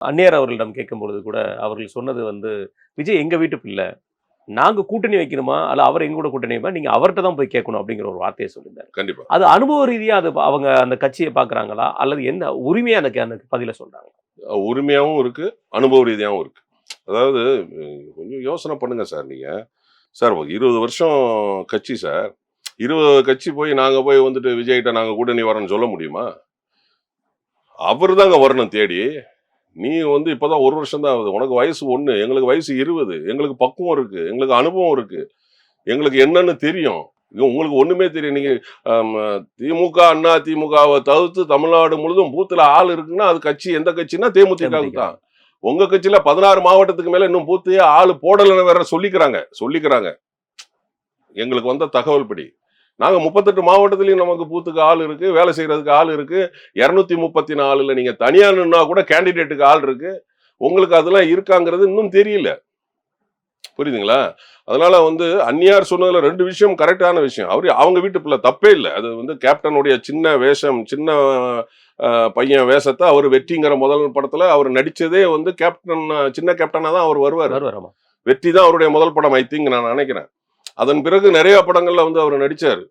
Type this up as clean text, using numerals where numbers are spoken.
அந்நியர் அவர்களிடம் கேட்கும்பொழுது கூட அவர்கள் சொன்னது வந்து, "விஜய் எங்க வீட்டு பிள்ளை. நாங்க கூட்டணி வைக்கணுமா? அல்ல அவர் எங்க கூட கூட்டணி வைப்பா? நீங்க அவர்ட்ட தான் போய் கேட்கணும்." அப்படிங்கிற ஒரு வார்த்தைய சொல்லியிருந்தாரு. கண்டிப்பா. அது அனுபவ ரீதியா அது அவங்க அந்த கட்சிய பார்க்குறாங்களா? அல்லது என்ன உரிமையா அந்த பதில சொல்றாங்க? உரிமையாவும் இருக்கு, அனுபவ ரீதியாவும் இருக்கு. அதாவது கொஞ்சம் யோசனை பண்ணுங்க சார் நீங்க. சார் 20 வருஷம் கட்சி சார். 20 கட்சி போய் நாங்க போய் வந்துட்டு விஜய்ட்ட நாங்க கூட்டணி வரோம்ன்னு சொல்ல முடியுமா? அவரு தாங்க வரணும் தேடி. நீ வந்து இப்பதான் 1 வருஷம் தான் ஆகுது. உனக்கு வயசு 1, எங்களுக்கு வயசு 20. எங்களுக்கு பக்குவம் இருக்கு. எங்களுக்கு அனுபவம் இருக்கு. எங்களுக்கு என்னன்னு தெரியும். உங்களுக்கு ஒண்ணுமே தெரியும். நீங்க அம் திமுக, அண்ணா திமுகவ தவிர்த்து தமிழ்நாடு முழுதும் பூத்துல ஆள் இருக்குன்னா, அது கட்சி எந்த கட்சின்னா தேமுதிகவுக்கு தேமுதிக. தான். உங்க கட்சியில 16 மாவட்டத்துக்கு மேல இன்னும் பூத்தையே ஆளு போடலன்னு வேற சொல்லிக்கிறாங்க. எங்களுக்கு வந்த தகவல் படி. நாங்க 38 மாவட்டத்திலயும் நமக்கு பூத்துக்கு ஆள் இருக்கு. வேலை செய்யறதுக்கு ஆள் இருக்கு. 234ல நீங்க தனியா நின்னா கூட கேண்டிடேட்டுக்கு ஆள் இருக்கு. உங்களுக்கு அதெல்லாம் இருக்காங்கிறது இன்னும் தெரியல. புரியுதுங்களா? அதனால வந்து அந்நியார் சொன்னதுல 2 விஷயம் கரெக்ட்டான விஷயம். அவங்க வீட்டு பிள்ளை தப்பே இல்ல. அது வந்து கேப்டனுடைய சின்ன வேஷம், சின்ன பையன் வேஷத்த அவரு வெற்றிங்கிற முதல் படத்துல அவர் நடிச்சதே வந்து சின்ன கேப்டனா தான் அவர் வருவாரு. வருவாராமா. வெற்றி தான் அவருடைய முதல் படம் ஐ திங்க் நான் நினைக்கிறேன். அதன் பிறகு நிறைய படங்கள்ல வந்து அவர் நடிச்சாரு.